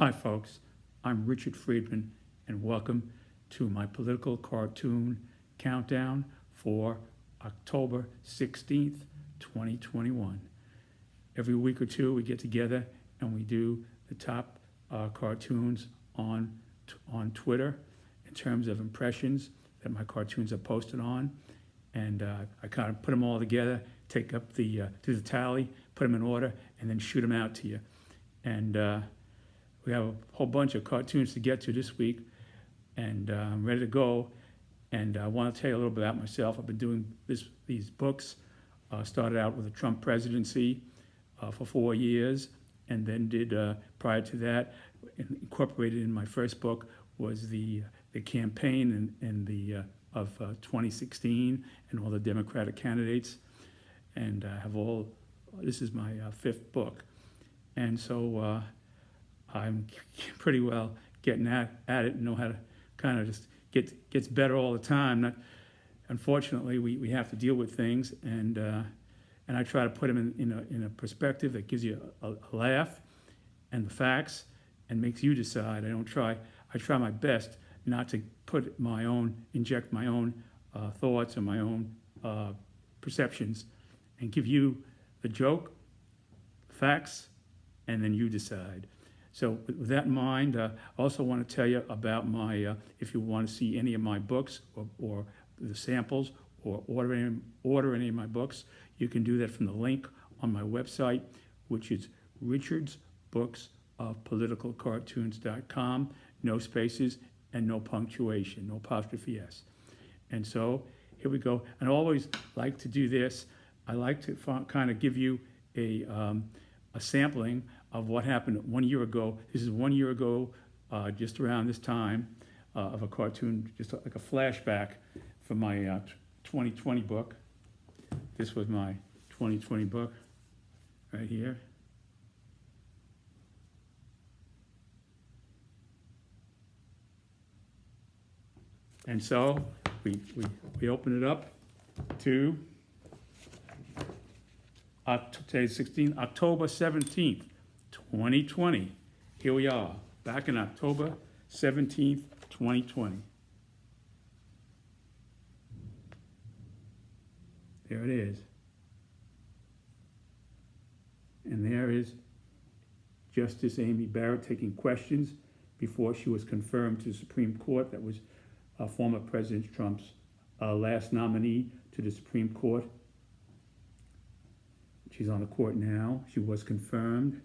Hi folks, I'm Richard Friedman and welcome to my political cartoon countdown for October 16th, 2021. Every week or two we get together and we do the top cartoons on Twitter in terms of impressions that my cartoons are posted on, and I kind of put them all together, take up do the tally, put them in order, and then shoot them out to you. And we have a whole bunch of cartoons to get to this week, and I'm ready to go. And I want to tell you a little bit about myself. I've been doing these books. Started out with the Trump presidency for 4 years, and then did, prior to that, incorporated in my first book was the campaign of 2016 and all the Democratic candidates. And this is my fifth book. And so I'm pretty well getting at it and know how to kind of just gets better all the time. Unfortunately, we have to deal with things, and I try to put them in a perspective that gives you a laugh and the facts and makes you decide. I try my best not to inject my own thoughts or my own perceptions, and give you the joke, facts, and then you decide. So with that in mind, I also want to tell you about my, if you want to see any of my books or the samples or order any of my books, you can do that from the link on my website, which is richardsbooksofpoliticalcartoons.com, no spaces and no punctuation, no apostrophe S. And so here we go. And I always like to do this. I like to kind of give you a sampling of what happened 1 year ago. This is 1 year ago, just around this time, of a cartoon, just like a flashback from my 2020 book. This was my 2020 book right here. And so we open it up to today's 16th, October 17th, 2020. Here we are, back in October 17th, 2020. There it is. And there is Justice Amy Barrett taking questions before she was confirmed to the Supreme Court. That was former President Trump's last nominee to the Supreme Court. She's on the court now. She was confirmed.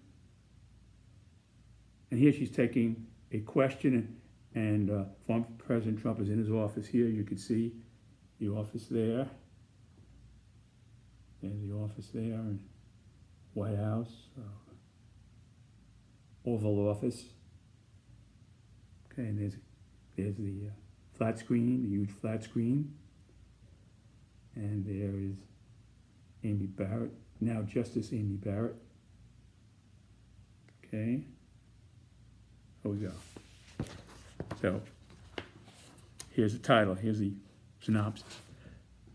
And here she's taking a question, and former President Trump is in his office here. You can see the office there. There's the office there, and White House, Oval Office. Okay, and there's the flat screen, the huge flat screen. And there is Amy Barrett, now Justice Amy Barrett. Okay, here we go. So here's the title, here's the synopsis.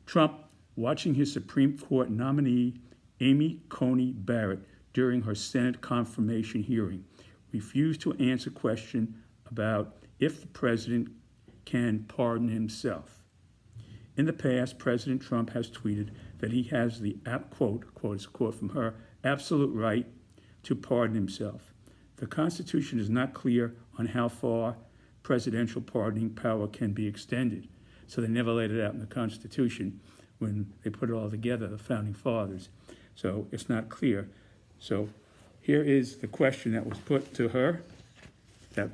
Trump watching his Supreme Court nominee, Amy Coney Barrett, during her Senate confirmation hearing, refused to answer question about if the president can pardon himself. In the past, President Trump has tweeted that he has the, quote, it's a quote from her, absolute right to pardon himself. The Constitution is not clear on how far presidential pardoning power can be extended. So they never laid it out in the Constitution when they put it all together, the Founding Fathers. So it's not clear. So here is the question that was put to her, and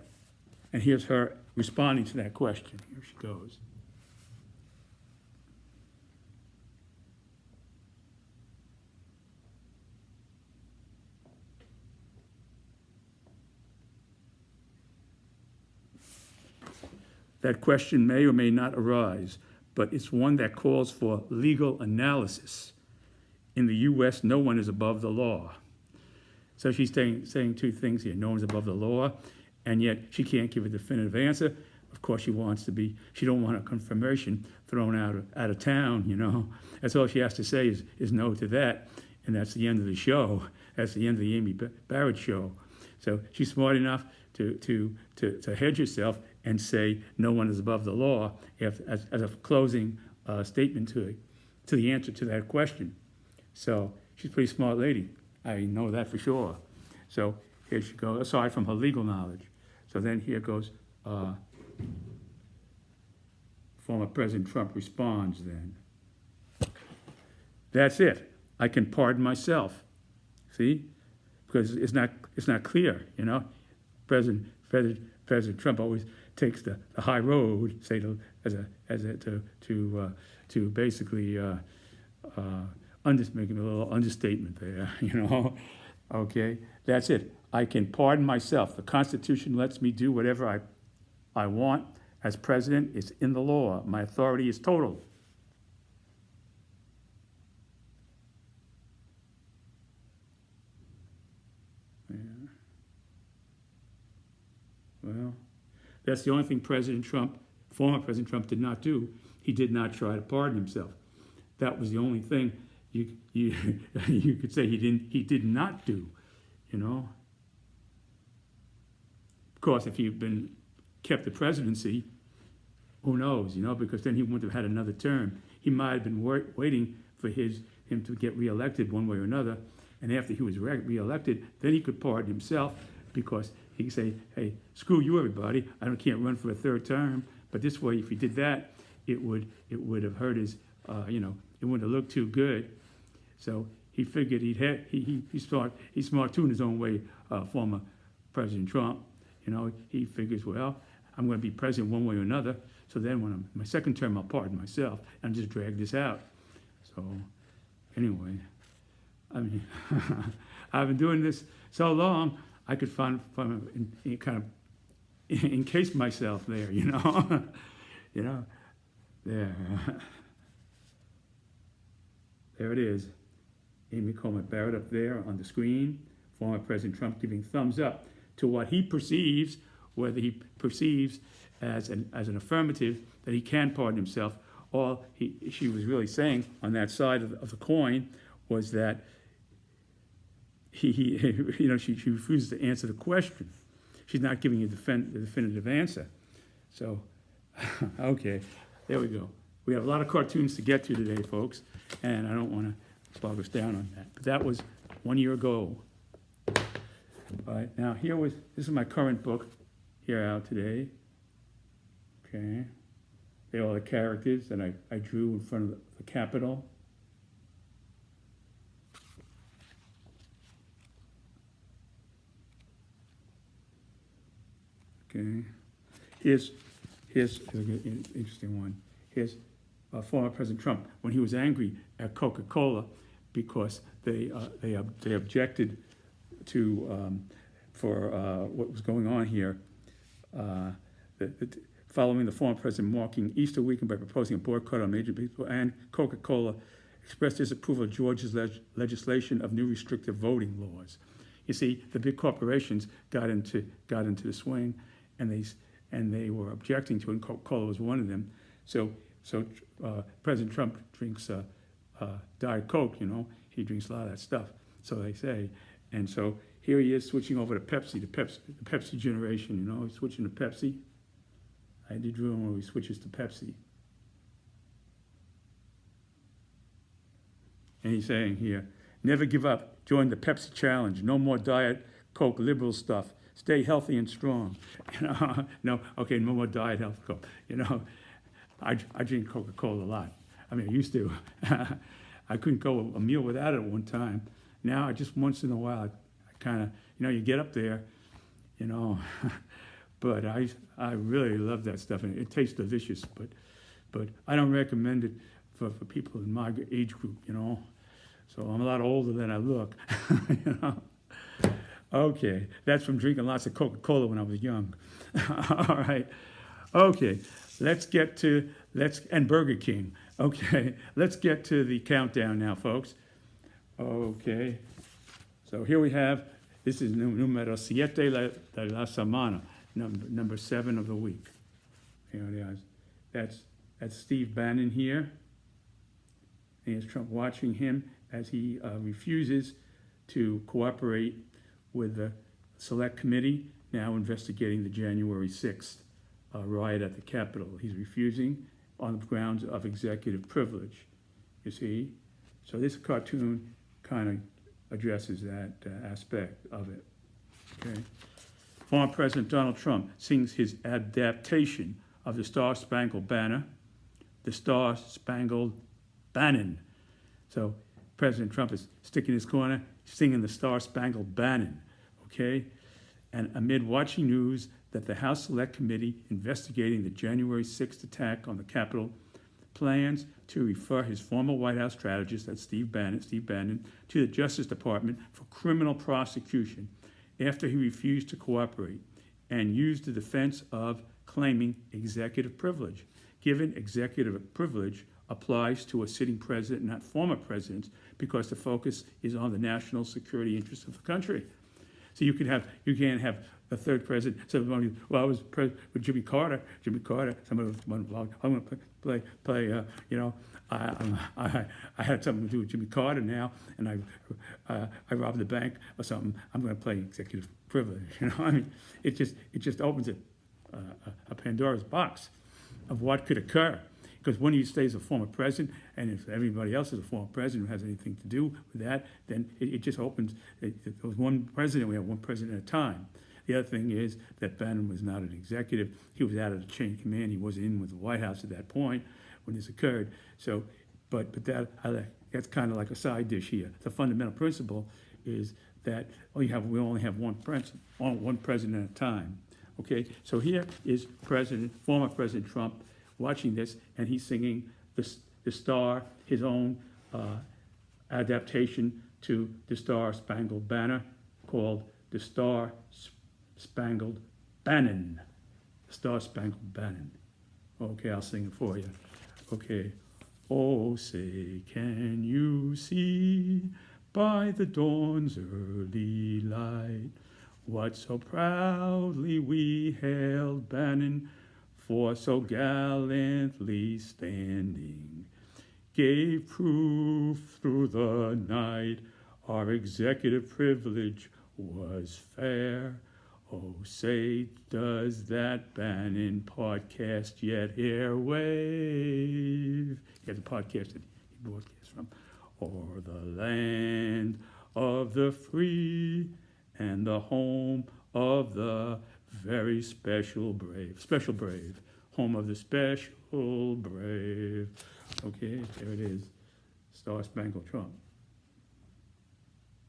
here's her responding to that question. Here she goes. That question may or may not arise, but it's one that calls for legal analysis. In the U.S., no one is above the law. So she's saying two things here. No one's above the law, and yet she can't give a definitive answer. Of course, she don't want a confirmation thrown out of town, you know. That's all she has to say is no to that, and that's the end of the show. That's the end of the Amy Barrett show. So she's smart enough to hedge herself and say no one is above the law as a closing statement to the answer to that question. So she's a pretty smart lady. I know that for sure. So here she goes, aside from her legal knowledge. So then here goes, former President Trump responds then. That's it. I can pardon myself. See? Because it's not clear, you know. President Trump always takes the high road, say to basically making a little understatement there, you know. Okay, that's it. I can pardon myself. The Constitution lets me do whatever I want as president. It's in the law. My authority is total. Yeah. Well, that's the only thing former President Trump did not do. He did not try to pardon himself. That was the only thing you could say he did not do, you know. Of course, if he'd kept the presidency, who knows, you know, because then he wouldn't have had another term. He might have been waiting for him to get reelected one way or another, and after he was reelected, then he could pardon himself, because he could say, hey, screw you, everybody, can't run for a third term. But this way, if he did that, it would have hurt his, it wouldn't have looked too good. So he figured he's smart too in his own way, former President Trump. You know, he figures, well, I'm going to be president one way or another. So then when I'm my second term, I'll pardon myself and just drag this out. So anyway, I mean, I've been doing this so long, I could kind of encase myself there, you know, you know, there. There it is. Amy Coney Barrett up there on the screen. Former President Trump giving thumbs up to what he perceives, whether he perceives as an affirmative that he can pardon himself. All she was really saying on that side of the coin was that she refuses to answer the question. She's not giving you the definitive answer. So, okay, there we go. We have a lot of cartoons to get to today, folks, and I don't want to bog us down on that. But that was 1 year ago. All right, now this is my current book here out today. Okay, they're all the characters that I drew in front of the Capitol. Okay, here's an interesting one. Here's former President Trump when he was angry at Coca-Cola because they objected to for what was going on here. Following the former president marking Easter weekend by proposing a boycott on major people, and Coca-Cola expressed disapproval of Georgia's legislation of new restrictive voting laws. You see, the big corporations got into the swing, and they were objecting to it, and Coca-Cola was one of them. So President Trump drinks Diet Coke, you know, he drinks a lot of that stuff, so they say. And so here he is switching over to Pepsi, the Pepsi generation, you know, he's switching to Pepsi. I did drew him where he switches to Pepsi. And he's saying here, never give up, join the Pepsi challenge, no more Diet Coke liberal stuff, stay healthy and strong. You know, no more Diet Health Coke. You know, I drink Coca-Cola a lot. I mean, I used to. I couldn't go a meal without it at one time. Now, I just once in a while, I kind of, you know, you get up there, you know. But I really love that stuff, and it tastes delicious. But I don't recommend it for people in my age group, you know. So I'm a lot older than I look, you know. Okay, that's from drinking lots of Coca-Cola when I was young. All right. Okay, and Burger King. Okay, let's get to the countdown now, folks. Okay, so here we have, this is numero 7 de la semana, number 7 of the week. Here it is. That's Steve Bannon here. And here's Trump watching him as he refuses to cooperate with the select committee now investigating the January 6th riot at the Capitol. He's refusing on the grounds of executive privilege, you see? So this cartoon kind of addresses that aspect of it, okay? Former President Donald Trump sings his adaptation of the Star-Spangled Banner, the Star-Spangled Bannon. So President Trump is sticking his corner, singing the Star-Spangled Bannon, okay? And amid watching news that the House Select Committee investigating the January 6th attack on the Capitol plans to refer his former White House strategist, that's Steve Bannon, to the Justice Department for criminal prosecution after he refused to cooperate and used the defense of claiming executive privilege. Given executive privilege applies to a sitting president, not former presidents, because the focus is on the national security interests of the country. So you can't have a third president. So I was with Jimmy Carter. Somebody was one blog. I'm going to play. I had something to do with Jimmy Carter now, and I robbed the bank or something. I'm going to play executive privilege. I mean, it just opens a Pandora's box of what could occur. Because when he stays a former president, and if everybody else is a former president who has anything to do with that, then it just opens. There was one president, we have one president at a time. The other thing is that Bannon was not an executive. He was out of the chain of command. He wasn't in with the White House at that point when this occurred. So, but that's kind of like a side dish here. The fundamental principle is that we only have one president at a time. Okay, so here is former President Trump, watching this, and he's singing the Star, his own adaptation to the Star-Spangled Banner, called the Star-Spangled Bannon. The Star-Spangled Bannon. Okay, I'll sing it for you. Okay. Oh, say, can you see by the dawn's early light what so proudly we hailed Bannon, for so gallantly standing, gave proof through the night our executive privilege was fair. Oh, say, does that Bannon podcast yet airwave? He has a podcast that he broadcasts from. O'er the land of the free and the home of the very special brave, home of the special brave. Okay, there it is, Star-Spangled Trump.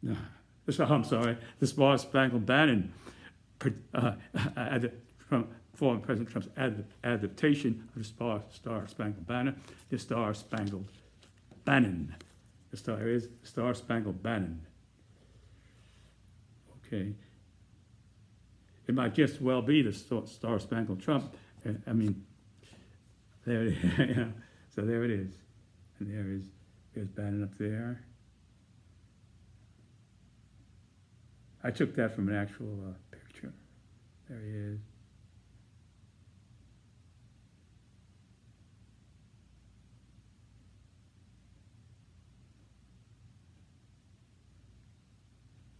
I'm sorry, the Star-Spangled Bannon, former President Trump's adaptation of the Star-Spangled Banner, the Star-Spangled Bannon. The star is Star-Spangled Bannon. Okay. It might just well be the Star-Spangled Trump. I mean, there it is. So there it is. And there's Bannon up there. I took that from an actual picture. There he is.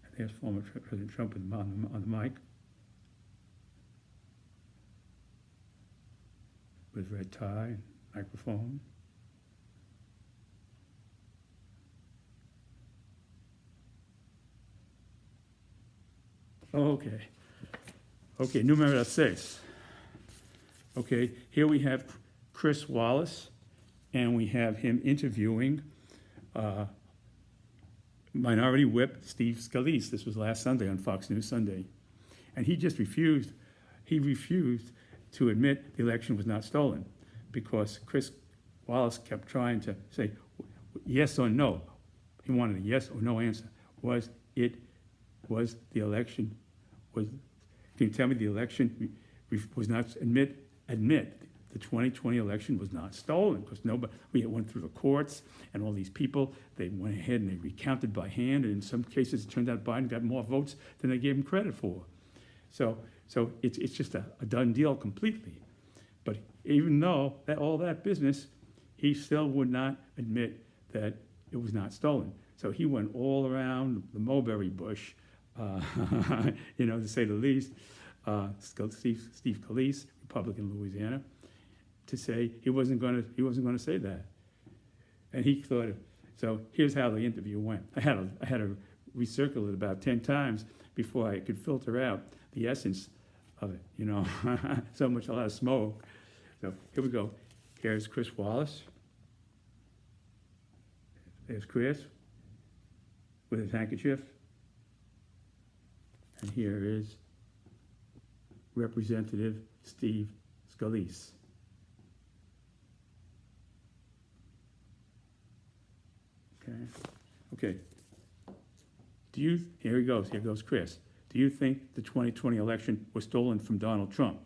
And there's former President Trump on the mic. With red tie and microphone. Okay, numero 6. Okay, here we have Chris Wallace, and we have him interviewing Minority Whip Steve Scalise. This was last Sunday on Fox News Sunday. And he just refused to admit the election was not stolen, because Chris Wallace kept trying to say yes or no. He wanted a yes or no answer. Can you tell me the election was not, admit the 2020 election was not stolen, because we went through the courts and all these people, they went ahead and they recounted by hand, and in some cases it turned out Biden got more votes than they gave him credit for. So it's just a done deal completely. But even though all that business, he still would not admit that it was not stolen. So he went all around the mulberry bush, to say the least, Steve Scalise, Republican Louisiana, to say he wasn't going to say that, and he thought. So here's how the interview went. I had to recircle it about 10 times before I could filter out the essence of it. So much, a lot of smoke. So here we go. Here's Chris Wallace. There's Chris with his handkerchief. And here is Representative Steve Scalise. Okay. Here he goes. Here goes Chris. Do you think the 2020 election was stolen from Donald Trump?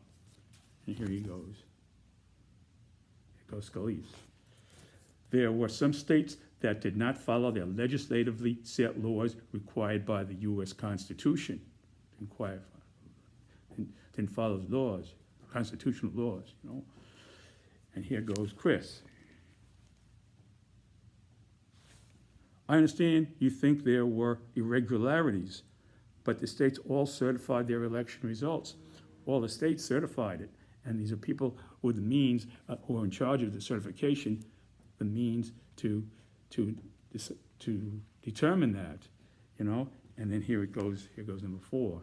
And here he goes. Here goes Scalise. There were some states that did not follow their legislatively set laws required by the U.S. Constitution. Didn't follow the laws, constitutional laws, And here goes Chris. I understand you think there were irregularities, but the states all certified their election results. All the states certified it, and these are people with the means, who are in charge of the certification, the means to determine that, And then here it goes. Here goes number 4.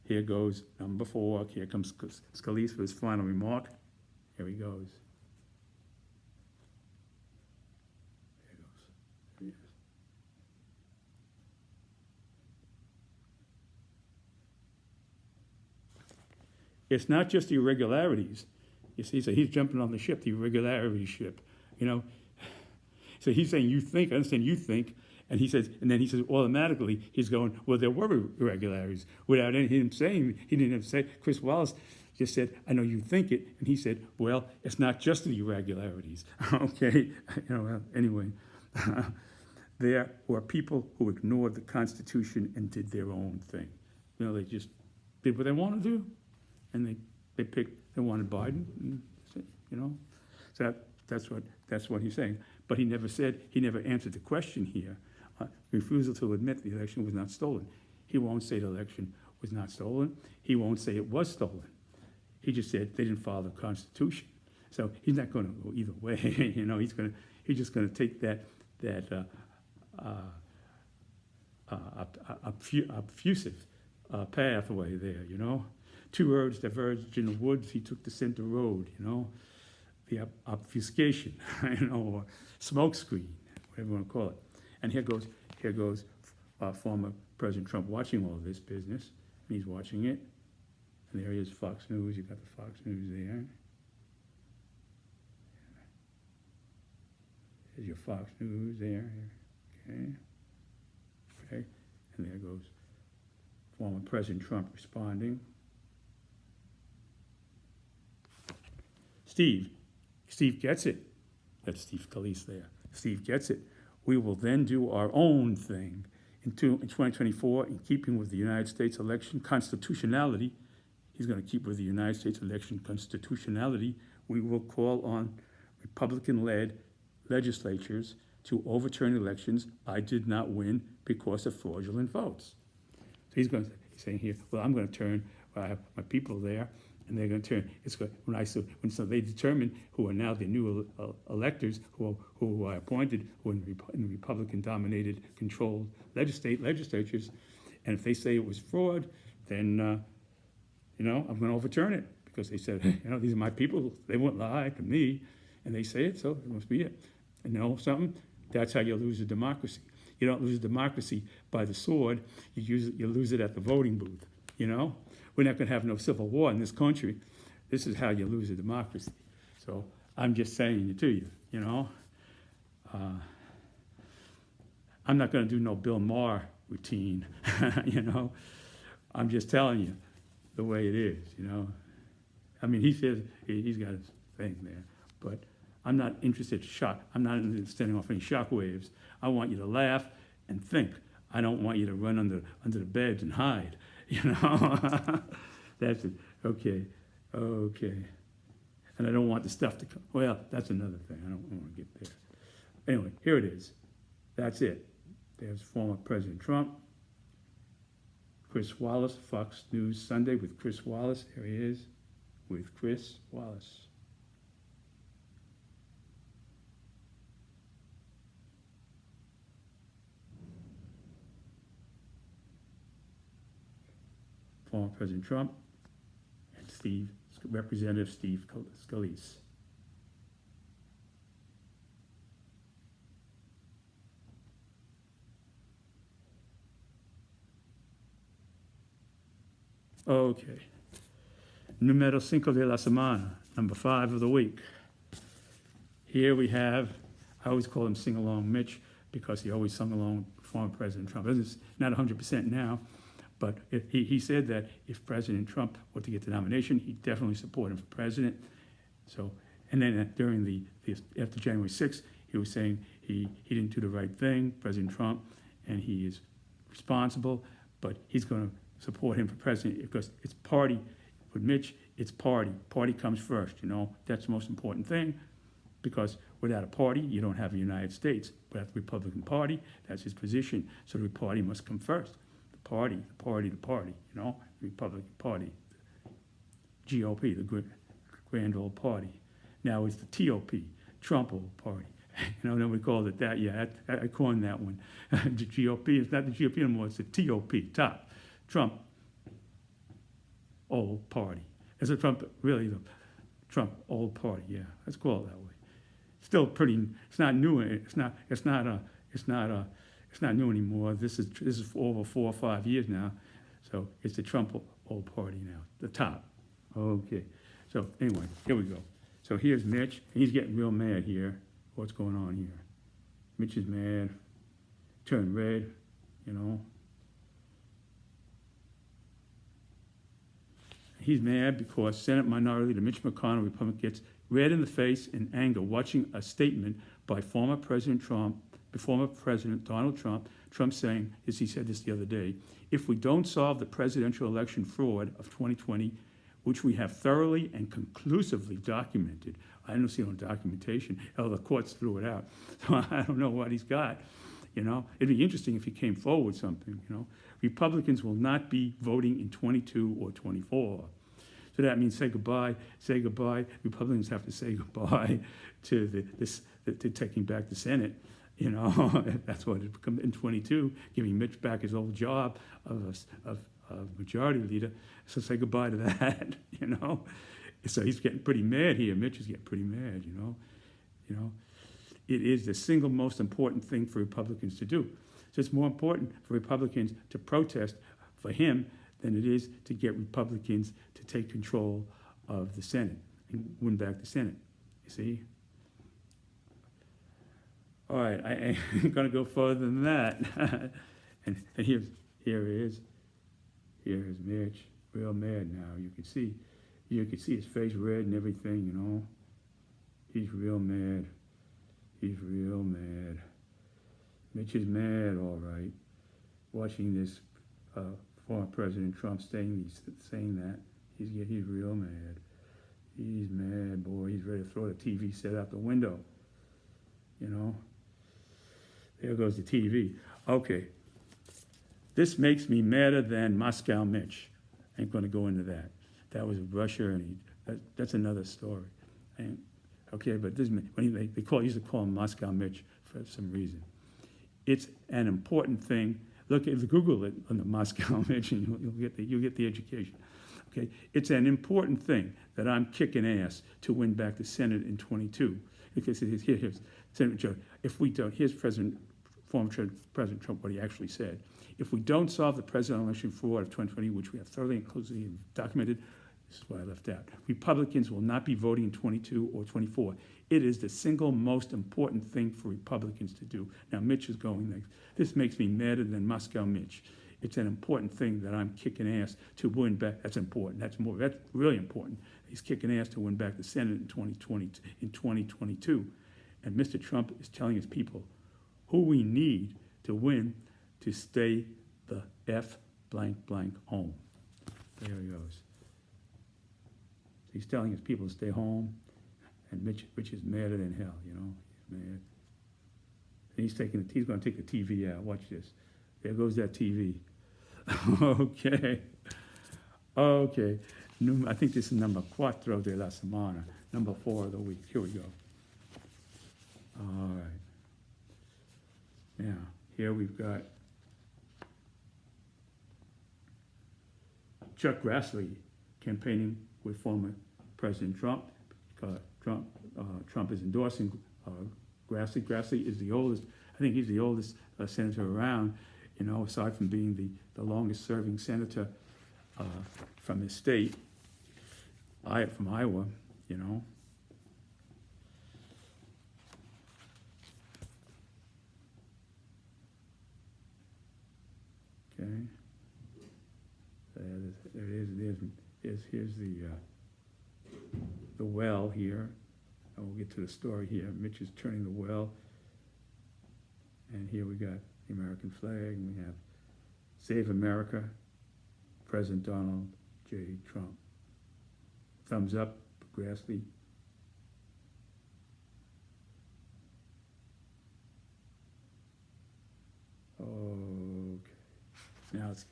Here goes number 4. Here comes Scalise for his final remark. Here he goes. It's not just the irregularities. You see, so he's jumping on the ship, the irregularity ship, So he's saying, you think, I understand you think, and then he says automatically, he's going, well, there were irregularities. Without him saying, he didn't have to say, Chris Wallace just said, I know you think it, and he said, well, it's not just the irregularities. Okay, anyway. There were people who ignored the Constitution and did their own thing. They just did what they wanted to do. And they wanted Biden, So that's what he's saying. But he never answered the question here. Refusal to admit the election was not stolen. He won't say the election was not stolen. He won't say it was stolen. He just said they didn't follow the Constitution. So he's not going to go either way. He's just going to take that obtrusive pathway there. Two roads diverged in the woods. He took the center road. The obfuscation, or smoke screen, whatever you want to call it. And here goes former President Trump watching all this business. And he's watching it. And there he is, Fox News. You've got the Fox News there. There's your Fox News there. Okay. And there goes former President Trump responding. Steve gets it. That's Steve Scalise there. Steve gets it. We will then do our own thing. In 2024, in keeping with the United States election constitutionality, he's going to keep with the United States election constitutionality, we will call on Republican-led legislatures to overturn elections I did not win because of fraudulent votes. So he's saying here, well, I'm going to turn, I have my people there, and they're going to turn. So they determine who are now the new electors who are appointed, who are in the Republican-dominated, controlled legislatures, and if they say it was fraud, then I'm going to overturn it because they said, these are my people. They won't lie to me, and they say it, so it must be it. And something? That's how you lose a democracy. You don't lose a democracy by the sword. You lose it at the voting booth. We're not going to have no civil war in this country. This is how you lose a democracy. So I'm just saying it to you, I'm not going to do no Bill Maher routine, I'm just telling you the way it is, I mean, he says he's got his thing there, but I'm not interested in shock. I'm not standing off any shock waves. I want you to laugh and think. I don't want you to run under the beds and hide. That's it. Okay. And I don't want the stuff to come. Well, that's another thing. I don't want to get there. Anyway, here it is. That's it. There's former President Trump. Chris Wallace, Fox News Sunday with Chris Wallace. There he is, with Chris Wallace. Former President Trump and Representative Steve Scalise. Okay. Número 5 de la semana, number 5 of the week. Here we have, I always call him Sing Along Mitch because he always sung along with former President Trump. It's not 100% now, but he said that if President Trump were to get the nomination, he'd definitely support him for president. So, and then during after January 6th, he was saying he didn't do the right thing, President Trump, and he is responsible, but he's going to support him for president because it's party. With Mitch, it's party. Party comes first, you know. That's the most important thing because without a party, you don't have a United States. Without the Republican Party, that's his position. So the party must come first. The party, you know, the Republican Party. GOP, the Grand Old Party. Now it's the TOP, Trump Old Party. You know, nobody called it that. Yeah, I coined that one. The GOP, it's not the GOP anymore, it's the TOP, top. Trump Old Party. It's a Trump, really the Trump Old Party, yeah. Let's call it that way. Still pretty, it's not new, it's not new anymore. This is for over 4 or 5 years now. So it's the Trump Old Party now, the top. Okay. So anyway, here we go. So here's Mitch. He's getting real mad here. What's going on here? Mitch is mad, turned red, you know. He's mad because Senate Minority Leader Mitch McConnell, Republican, gets red in the face in anger watching a statement by former President Donald Trump. Trump saying, as he said this the other day, if we don't solve the presidential election fraud of 2020, which we have thoroughly and conclusively documented. I don't see no documentation. Hell, the courts threw it out. So I don't know what he's got. You know, it'd be interesting if he came forward with something, you know. Republicans will not be voting in 22 or 24. So that means say goodbye. Republicans have to say goodbye to to taking back the Senate. You know, that's what it becomes in 22, giving Mitch back his old job of majority leader. So say goodbye to that, you know. So he's getting pretty mad here. Mitch is getting pretty mad, you know. You know, it is the single most important thing for Republicans to do. So it's more important for Republicans to protest for him than it is to get Republicans to take control of the Senate and win back the Senate. You see? All right, I ain't gonna go further than that. and here he is. Here's Mitch, real mad now. You can see his face red and everything, you know. He's real mad. Mitch is mad, all right, watching this former President Trump saying that. He's real mad. He's mad, boy. He's ready to throw the TV set out the window, you know. There goes the TV. Okay. This makes me madder than Moscow Mitch. I ain't going to go into that. That was Russia, and that's another story. Okay, but this when they used to call him Moscow Mitch for some reason. It's an important thing. Look, if you Google it on the Moscow Mitch, and you'll get the education. Okay, it's an important thing that I'm kicking ass to win back the Senate in 22. Because here's Senator Joe. If we don't, here's former President Trump, what he actually said. If we don't solve the presidential election fraud of 2020, which we have thoroughly and closely documented, this is what I left out. Republicans will not be voting in 22 or 24. It is the single most important thing for Republicans to do. Now, Mitch is going next. This makes me madder than Moscow Mitch. It's an important thing that I'm kicking ass to win back. That's important. That's really important. He's kicking ass to win back the Senate in 2022. And Mr. Trump is telling his people who we need to win to stay the F blank blank home. There he goes. He's telling his people to stay home, and Mitch is madder than hell, you know. He's mad. And he's going to take the TV out. Watch this. There goes that TV. Okay. Okay. I think this is number cuatro de la semana, number 4 of the week. Here we go. All right. Now, here we've got Chuck Grassley campaigning with former President Trump. Trump is endorsing Grassley. Grassley is the oldest, I think he's the oldest senator around, aside from being the longest serving senator from his state, from Iowa, Okay. There it is. Here's the well here. And we'll get to the story here. Mitch is turning the well. And here we got the American flag, and we have Save America, President Donald J. Trump. Thumbs up, Grassley. Okay. Now it's,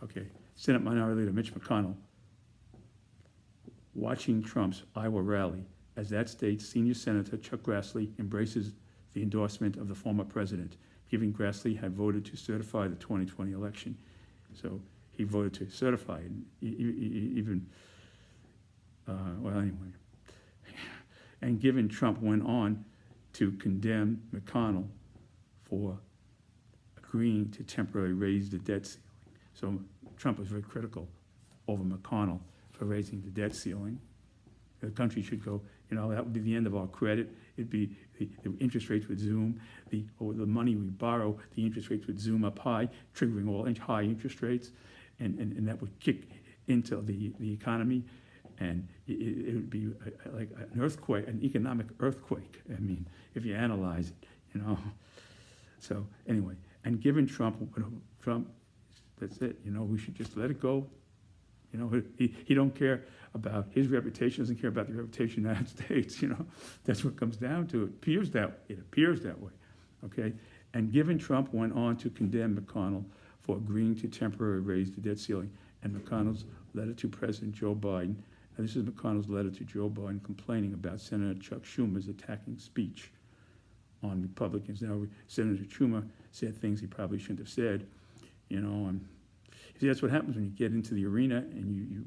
okay. Senate Minority Leader Mitch McConnell watching Trump's Iowa rally as that state's senior senator Chuck Grassley embraces the endorsement of the former president, given Grassley had voted to certify the 2020 election. So he voted to certify it, even, well, anyway. And given Trump went on to condemn McConnell for agreeing to temporarily raise the debt ceiling. So Trump was very critical over McConnell for raising the debt ceiling. The country should go, that would be the end of our credit. It'd be, the interest rates would zoom. The money we borrow, the interest rates would zoom up high, triggering all high interest rates. And that would kick into the economy. And it would be like an earthquake, an economic earthquake. I mean, if you analyze it, So anyway, and given Trump, that's it. We should just let it go. He don't care about his reputation, doesn't care about the reputation of the United States. That's what it comes down to. It appears that way. Okay, and given Trump went on to condemn McConnell for agreeing to temporarily raise the debt ceiling, and McConnell's letter to President Joe Biden. Now, this is McConnell's letter to Joe Biden complaining about Senator Chuck Schumer's attacking speech on Republicans. Now, Senator Schumer said things he probably shouldn't have said. See, that's what happens when you get into the arena and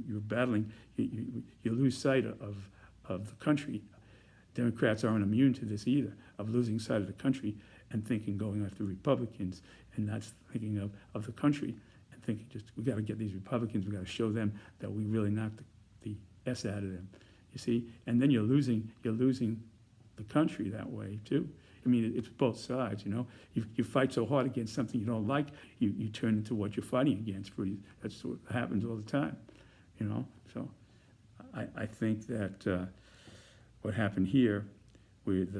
you're battling. You lose sight of the country. Democrats aren't immune to this either, of losing sight of the country and thinking going after Republicans and not thinking of the country and thinking just, we got to get these Republicans, we got to show them that we really knocked the S out of them. You see? And then you're losing the country that way too. I mean, it's both sides, You fight so hard against something you don't like, you turn into what you're fighting against. That's what happens all the time, So I think that what happened here with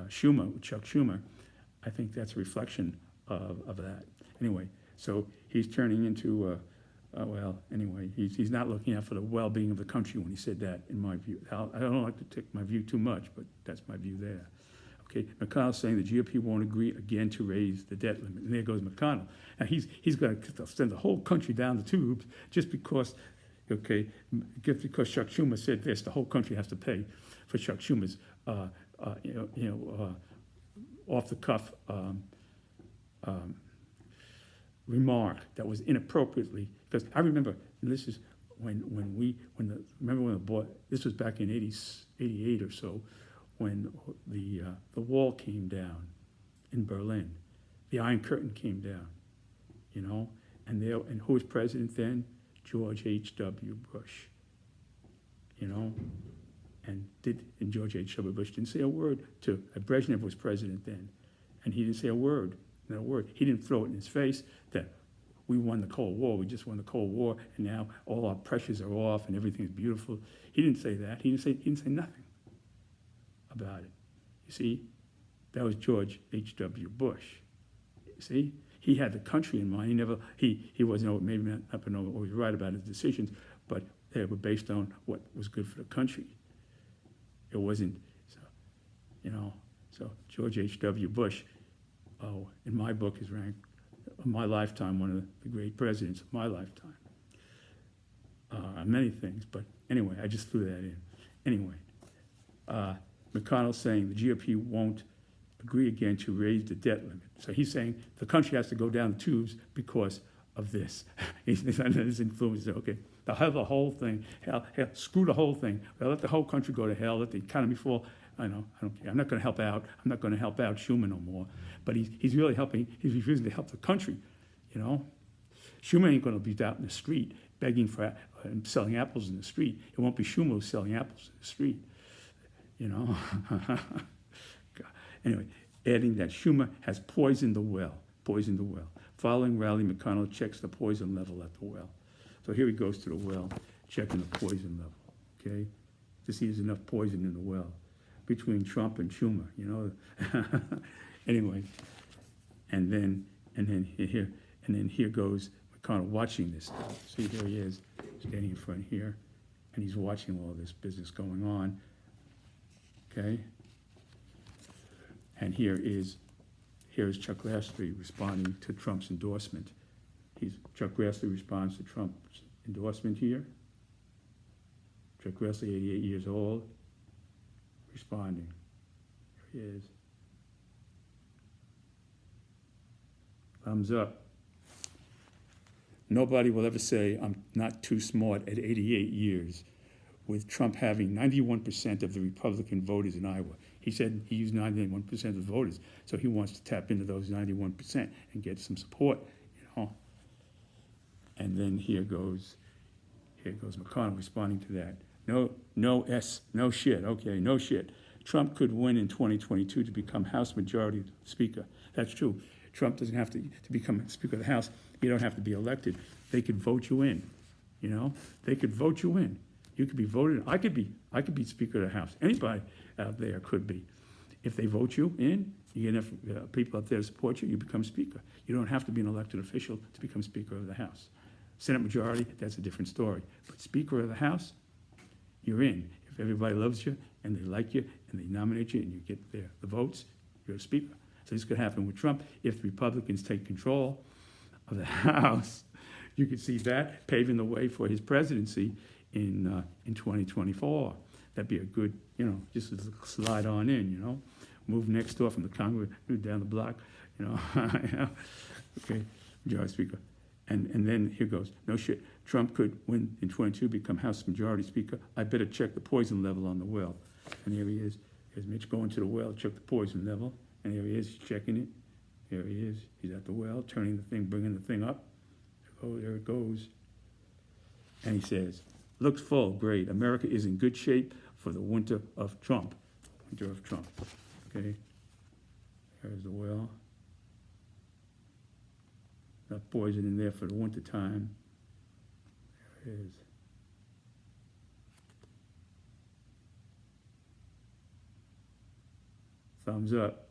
Schumer, with Chuck Schumer, I think that's a reflection of that. Anyway, so he's turning into he's not looking out for the well-being of the country when he said that, in my view. I don't like to take my view too much, but that's my view there. Okay, McConnell's saying the GOP won't agree again to raise the debt limit. And there goes McConnell. Now, he's going to send the whole country down the tubes just because Chuck Schumer said this. The whole country has to pay for Chuck Schumer's, off-the-cuff remark that was inappropriately, because I remember, and this is this was back in 88 or so, when the wall came down in Berlin, the Iron Curtain came down, and who was president then? George H.W. Bush, and George H.W. Bush didn't say a word to, Brezhnev was president then, and he didn't say a word, not a word. He didn't throw it in his face that we won the Cold War, we just won the Cold War, and now all our pressures are off and everything's beautiful. He didn't say that. He didn't say nothing about it. You see, that was George H.W. Bush. You see, he had the country in mind. He wasn't maybe not always right about his decisions, but they were based on what was good for the country. It wasn't, So George H.W. Bush, in my book, is ranked, of my lifetime, one of the great presidents of my lifetime. Many things, but anyway, I just threw that in. Anyway, McConnell saying the GOP won't agree again to raise the debt limit. So he's saying the country has to go down the tubes because of this. He's under his influence. Okay, they'll have the whole thing. Hell, screw the whole thing. They'll let the whole country go to hell. Let the economy fall. I don't care. I'm not going to help out. I'm not going to help out Schumer no more. But he's really helping. He's refusing to help the country. You know, Schumer ain't going to be out in the street begging for and selling apples in the street. It won't be Schumer who's selling apples in the street. You know. Anyway, adding that Schumer has poisoned the well. Poisoned the well. Following rally, McConnell checks the poison level at the well. So here he goes to the well, checking the poison level. Okay, to see if there's enough poison in the well between Trump and Schumer. You know. Anyway, and then here goes McConnell watching this stuff. See, there he is, standing in front here, and he's watching all this business going on. Okay, and here's Chuck Grassley responding to Trump's endorsement. Chuck Grassley responds to Trump's endorsement here. Chuck Grassley, 88 years old, responding. Here he is. Thumbs up. Nobody will ever say I'm not too smart at 88 years, with Trump having 91% of the Republican voters in Iowa. He said he used 91% of the voters, so he wants to tap into those 91% and get some support, you know. And then here goes McConnell responding to that. No shit, okay, no shit. Trump could win in 2022 to become House Majority Speaker. That's true. Trump doesn't have to become Speaker of the House. You don't have to be elected. They could vote you in, you know. They could vote you in. You could be voted. I could be Speaker of the House. Anybody out there could be. If they vote you in, you get enough people out there to support you, you become Speaker. You don't have to be an elected official to become Speaker of the House. Senate majority, that's a different story. But Speaker of the House, you're in. If everybody loves you and they like you and they nominate you and you get the votes, you're a Speaker. So this could happen with Trump if the Republicans take control of the House. You could see that paving the way for his presidency in 2024. That'd be a good, you know, just slide on in, you know, move next door from the Congress, move down the block, you know. Okay, Majority Speaker. And then here goes, no shit, Trump could win in 22, become House Majority Speaker. I better check the poison level on the well. And here he is. Here's Mitch going to the well, check the poison level. And here he is, he's checking it. Here he is, he's at the well, turning the thing, bringing the thing up. Oh, there it goes. And he says, looks full, great. America is in good shape for the winter of Trump. Winter of Trump, okay? There's the well. Enough poison in there for the winter time. There it is. Thumbs up.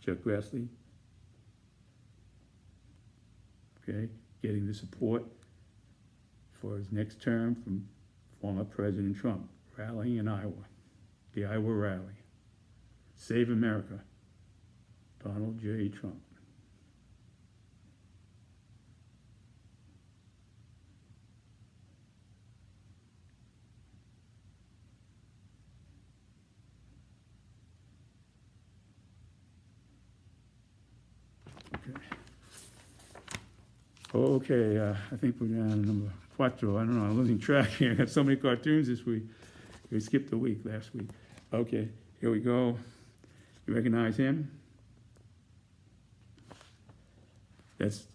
Chuck Grassley, okay, getting the support for his next term from former President Trump, rallying in Iowa, the Iowa rally. Save America, Donald J. Trump. Okay, I think we're down to number 4. I don't know, I'm losing track here. I got so many cartoons this week. We skipped a week last week. Okay, here we go. You recognize him? That's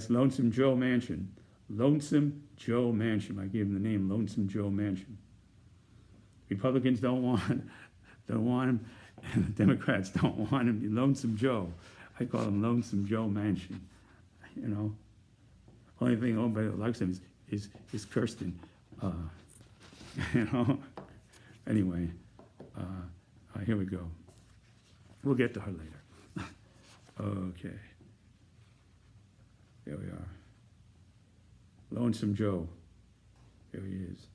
Lonesome Joe Manchin. Lonesome Joe Manchin. I gave him the name Lonesome Joe Manchin. Republicans don't want him, and the Democrats don't want him. Lonesome Joe. I call him Lonesome Joe Manchin. You know, only thing nobody that likes him is Kirsten. You know. Anyway, here we go. We'll get to her later. Okay. Here we are. Lonesome Joe. Here he is.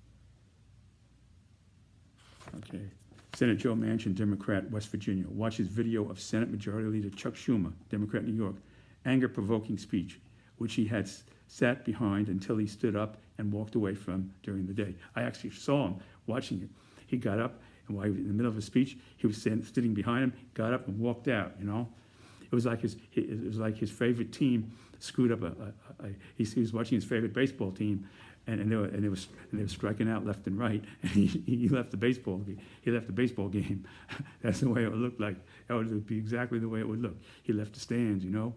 Okay. Senator Joe Manchin, Democrat, West Virginia, watches video of Senate Majority Leader Chuck Schumer, Democrat, New York, anger-provoking speech, which he had sat behind until he stood up and walked away from during the day. I actually saw him watching it. He got up, and while he was in the middle of a speech, he was sitting behind him, got up and walked out, you know. It was like his favorite team screwed up he was watching his favorite baseball team, and they were striking out left and right, and he left the baseball game. That's the way it would look like. That would be exactly the way it would look. He left the stands, you know.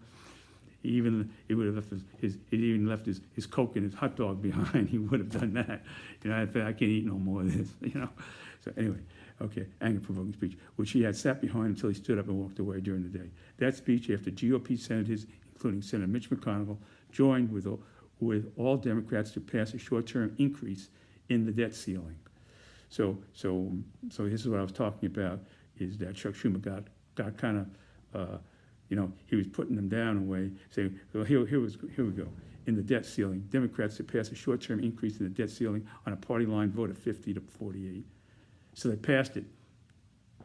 He would have left he even left his Coke and his hot dog behind. He would have done that. You know, I can't eat no more of this, you know. So anyway, okay, anger-provoking speech, which he had sat behind until he stood up and walked away during the day. That speech, after GOP senators, including Senator Mitch Mcconnell, joined with all Democrats to pass a short-term increase in the debt ceiling. So this is what I was talking about, is that Chuck Schumer got kind of, you know, he was putting them down in a way, saying, well, here we go. In the debt ceiling, Democrats to pass a short-term increase in the debt ceiling on a party line vote of 50 to 48. So they passed it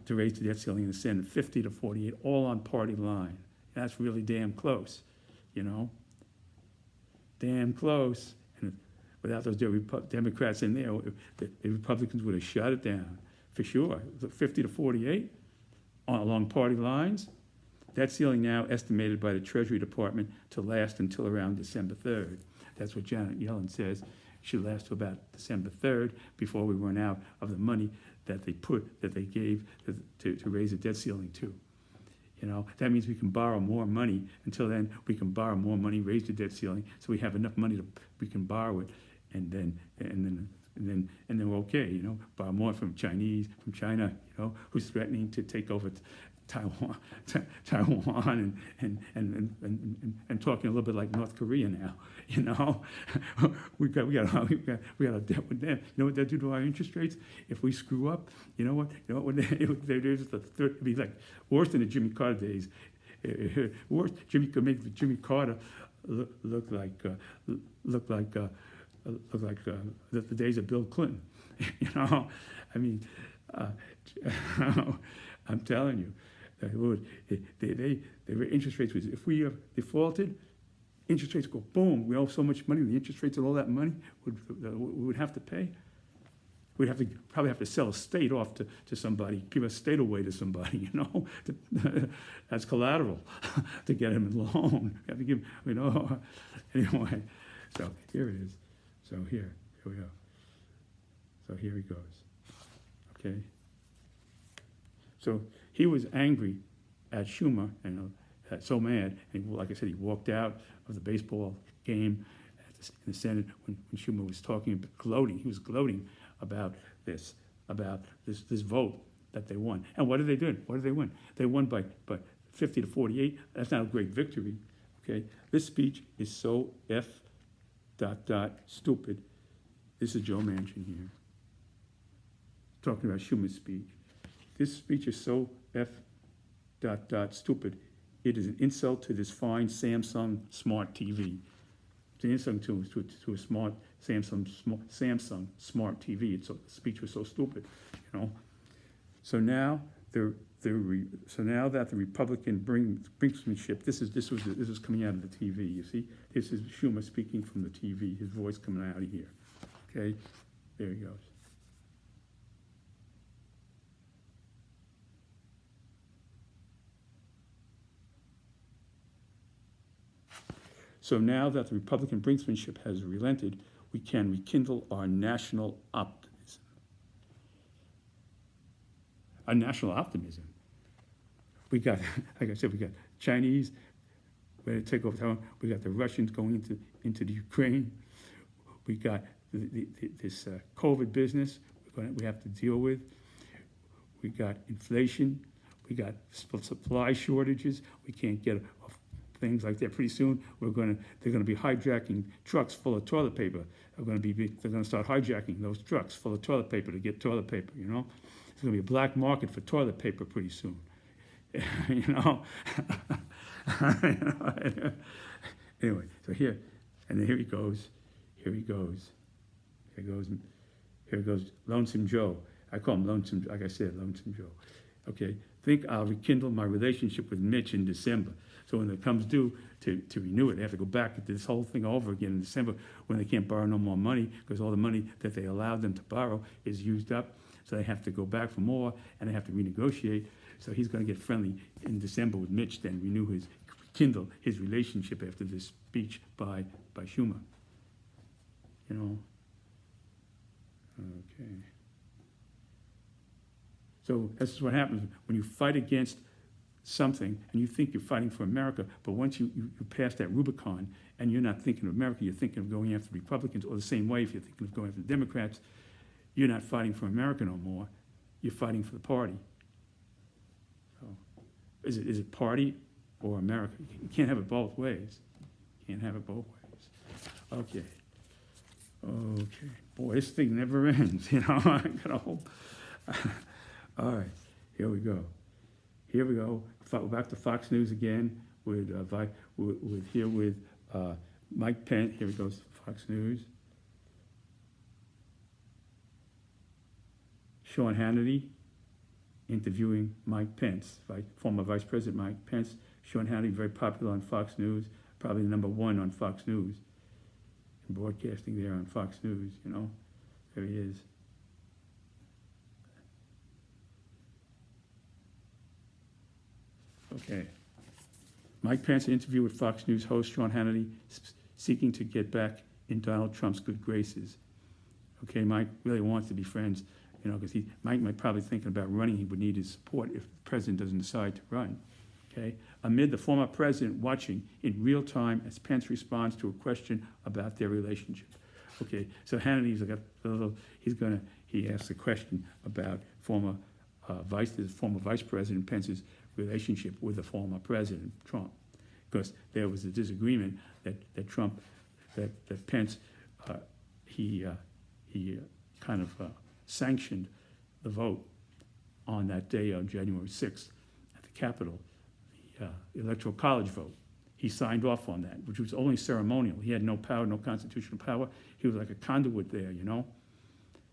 to raise the debt ceiling in the Senate, 50 to 48, all on party line. That's really damn close, you know? Damn close. And without those Democrats in there, the Republicans would have shut it down, for sure. 50 to 48 along party lines. That ceiling now estimated by the Treasury Department to last until around December 3rd. That's what Janet Yellen says. It should last to about December 3rd before we run out of the money that they gave to raise the debt ceiling to. You know, that means we can borrow more money. Until then, we can borrow more money, raise the debt ceiling, so we have enough money we can borrow it, and then we're okay. You know, borrow more from China, you know, who's threatening to take over Taiwan, and talking a little bit like North Korea now. You know, we got a debt with them. You know what they do to our interest rates if we screw up? You know what? It'd be like worse than the Jimmy Carter days. Worse. Jimmy could make Jimmy Carter look like the days of Bill Clinton. You know, I mean, I'm telling you. Their interest rates was, if we defaulted, interest rates go boom. We owe so much money. The interest rates of all that money we would have to pay. We'd probably have to sell a state off to somebody, give a state away to somebody. You know, that's collateral to get him a loan. You have to give, you know. Anyway, so here it is. So here we go. So here he goes. Okay. So he was angry at Schumer and so mad. And like I said, he walked out of the baseball game in the Senate when Schumer was talking, gloating. He was gloating about this vote that they won. And what did they do? What did they win? They won by 50 to 48. That's not a great victory. Okay. This speech is so stupid. This is Joe Manchin here talking about Schumer's speech. This speech is so stupid. It is an insult to this fine Samsung smart TV. It's an insult to a smart Samsung smart TV. The speech was so stupid, you know. So now that the Republican brinksmanship, this was coming out of the TV. You see, this is Schumer speaking from the TV. His voice coming out of here. Okay, there he goes. So now that the Republican brinksmanship has relented, we can rekindle our national optimism. Our national optimism. We got, like I said, we got Chinese ready to take over Taiwan. We got the Russians going into the Ukraine. We got this COVID business we have to deal with. We got inflation. We got supply shortages. We can't get things like that. Pretty soon, they're going to be hijacking trucks full of toilet paper. They're going to start hijacking those trucks full of toilet paper to get toilet paper. You know, there's going to be a black market for toilet paper pretty soon. You know. Anyway, so here he goes. Here he goes. Here goes Lonesome Joe. I call him Lonesome, like I said, Lonesome Joe. Okay, think I'll rekindle my relationship with Mitch in December. So when it comes due to renew it, they have to go back to this whole thing over again in December when they can't borrow no more money because all the money that they allowed them to borrow is used up. So they have to go back for more and they have to renegotiate. So he's going to get friendly in December with Mitch, then rekindle his relationship after this speech by Schumer. You know? Okay. So this is what happens when you fight against something and you think you're fighting for America, but once you pass that Rubicon and you're not thinking of America, you're thinking of going after Republicans, or the same way if you're thinking of going after the Democrats, you're not fighting for America no more, you're fighting for the party. So is it party or America? You can't have it both ways. You can't have it both ways. Okay. Boy, this thing never ends, you know. I got a whole... All right, here we go. Back to Fox News again with Mike Pence. Here we go, Fox News. Sean Hannity interviewing Mike Pence, former Vice President Mike Pence. Sean Hannity, very popular on Fox News, probably number one on Fox News, and broadcasting there on Fox News, you know. There he is. Okay. Mike Pence interview with Fox News host Sean Hannity seeking to get back in Donald Trump's good graces. Okay, Mike really wants to be friends, you know, because Mike might probably thinking about running. He would need his support if the president doesn't decide to run. Okay, amid the former president watching in real time as Pence responds to a question about their relationship. Okay, so Hannity's got a little. He asks a question about former Vice President Pence's relationship with the former president Trump, because there was a disagreement that Pence kind of sanctioned the vote on that day on January 6th at the Capitol, the Electoral College vote. He signed off on that, which was only ceremonial. He had no power, no constitutional power. He was like a conduit there, you know.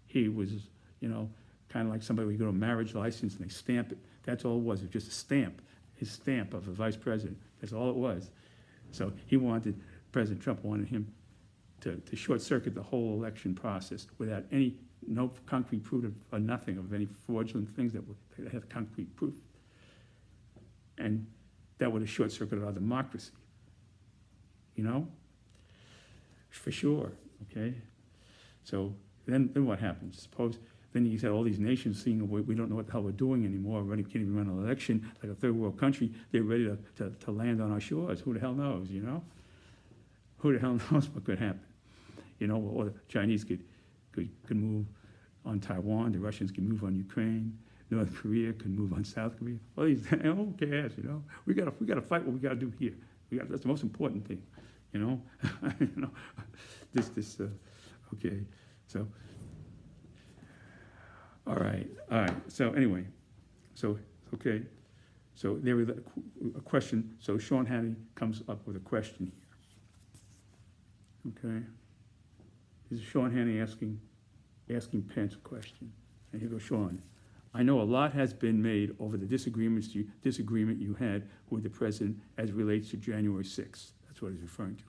He was, you know, kind of like somebody where you go to a marriage license and they stamp it. That's all it was. It was just a stamp, his stamp of a vice president. That's all it was. So President Trump wanted him to short-circuit the whole election process without no concrete proof or nothing of any fraudulent things that had concrete proof. And that would have short-circuited our democracy, you know, for sure, okay? So then what happens? Suppose then you have all these nations seeing we don't know what the hell we're doing anymore. We can't even run an election like a third world country. They're ready to land on our shores. Who the hell knows, you know? Who the hell knows what could happen? You know, or the Chinese could move on Taiwan. The Russians could move on Ukraine. North Korea could move on South Korea. Well, who cares, you know? We gotta fight what we gotta do here. That's the most important thing, you know? You know, okay, so. All right. So anyway, okay. So there was a question. So Sean Hannity comes up with a question here. Okay. This is Sean Hannity asking Pence a question. And here goes Sean. I know a lot has been made over the disagreement you had with the president as it relates to January 6th. That's what he's referring to.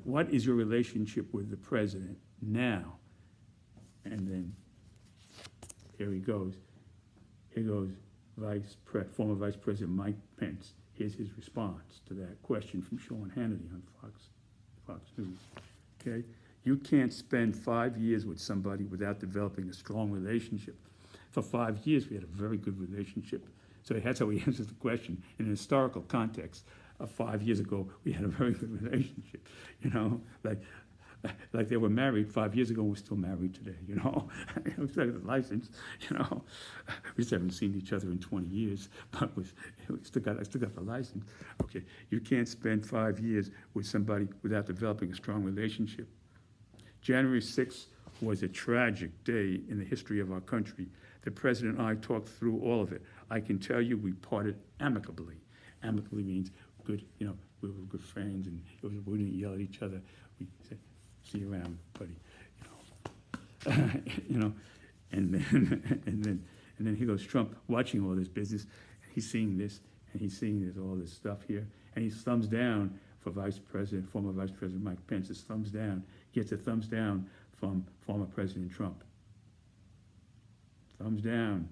What is your relationship with the president now? And then here he goes. Here goes former Vice President Mike Pence. Here's his response to that question from Sean Hannity on Fox News. Okay? You can't spend 5 years with somebody without developing a strong relationship. For 5 years, we had a very good relationship. So that's how he answers the question. In a historical context, 5 years ago, we had a very good relationship. You know, like they were married 5 years ago, and we're still married today, you know. We still got the license, you know. We just haven't seen each other in 20 years, but I still got the license. Okay, you can't spend 5 years with somebody without developing a strong relationship. January 6th was a tragic day in the history of our country. The president and I talked through all of it. I can tell you we parted amicably. Amicably means good, you know, we were good friends and we didn't yell at each other. We said, see you around, buddy. You know. you know, and then, and then here goes Trump watching all this business, and he's seeing this, and he's seeing this, all this stuff here, and he thumbs down for former Vice President Mike Pence. His thumbs down, gets a thumbs down from former President Trump. Thumbs down.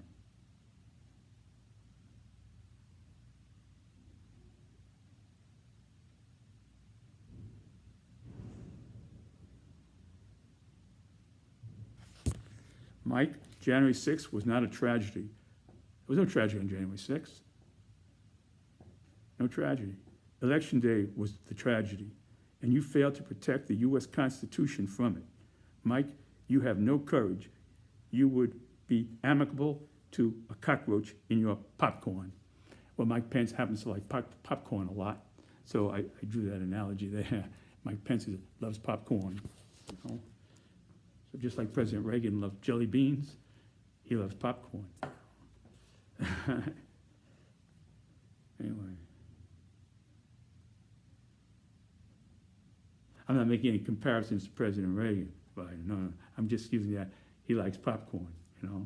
Mike, January 6th was not a tragedy. There was no tragedy on January 6th. No tragedy. Election Day was the tragedy, and you failed to protect the U.S. Constitution from it. Mike, you have no courage. You would be amicable to a cockroach in your popcorn. Well, Mike Pence happens to like popcorn a lot, so I drew that analogy there. Mike Pence loves popcorn. You know? So just like President Reagan loved jelly beans, he loves popcorn. Anyway. I'm not making any comparisons to President Reagan, Biden. No. I'm just using that. He likes popcorn, you know.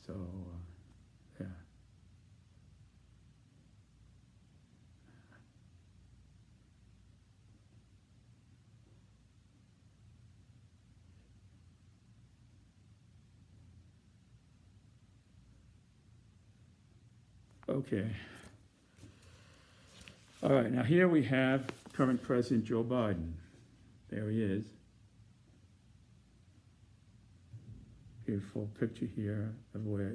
So, yeah. Okay. All right, now here we have current President Joe Biden. There he is. Beautiful picture here of where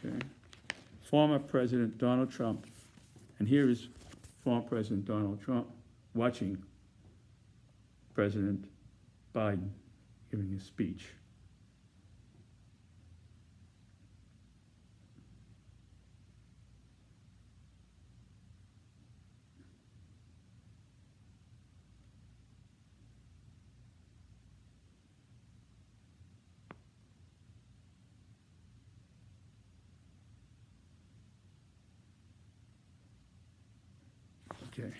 okay. Former President Donald Trump, and here is former President Donald Trump watching President Biden giving his speech. Okay.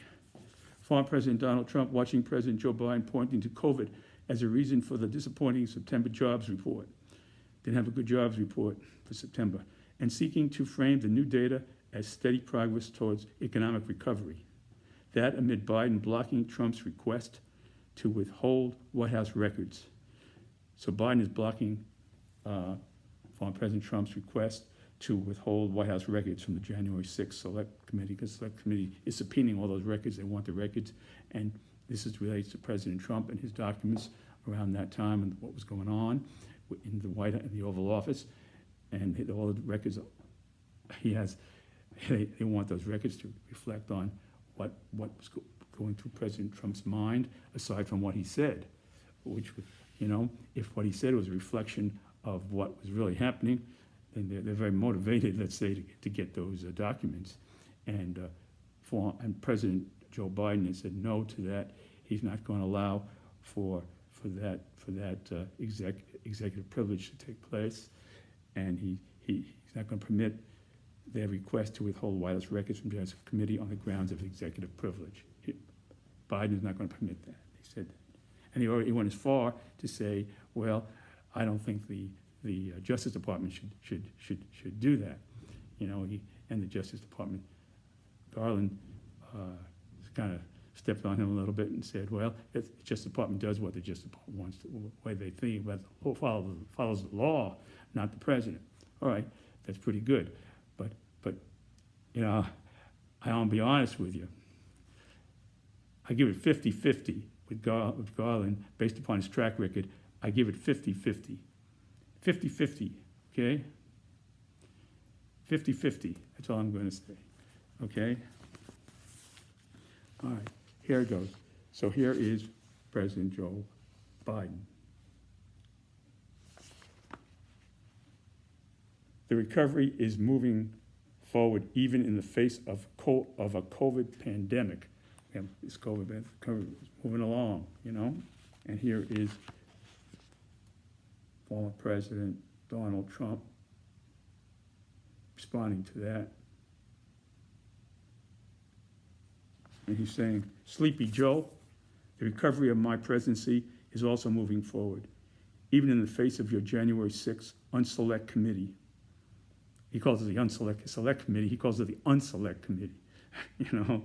Former President Donald Trump watching President Joe Biden pointing to COVID as a reason for the disappointing September jobs report. Didn't have a good jobs report for September. And seeking to frame the new data as steady progress towards economic recovery. That amid Biden blocking Trump's request to withhold White House records. So Biden is blocking former President Trump's request to withhold White House records from the January 6th Select Committee, because the Select Committee is subpoenaing all those records. They want the records, and this relates to President Trump and his documents around that time and what was going on in the Oval Office, and all the records he has. They want those records to reflect on what was going through President Trump's mind, aside from what he said, which, you know, if what he said was a reflection of what was really happening, then they're very motivated, let's say, to get those documents. And President Joe Biden has said no to that. He's not going to allow for that executive privilege to take place, and he's not going to permit their request to withhold White House records from the House Committee on the grounds of executive privilege. Biden is not going to permit that. He said that, and he went as far to say, well, I don't think the Justice Department should do that. You know, and the Justice Department, Garland kind of stepped on him a little bit and said, well, the Justice Department does what the Justice Department wants to, the way they think, but follows the law, not the president. All right, that's pretty good. But you know, I'll be honest with you. I give it 50-50 with Garland, based upon his track record. I give it 50-50. 50-50, okay? 50-50, that's all I'm going to say, okay? All right, here it goes. So here is President Joe Biden. The recovery is moving forward even in the face of a COVID pandemic. Yeah, this COVID is moving along, you know? And here is former President Donald Trump responding to that. And he's saying, Sleepy Joe, the recovery of my presidency is also moving forward, even in the face of your January 6th unselect committee. He calls it the select committee. He calls it the unselect committee. You know,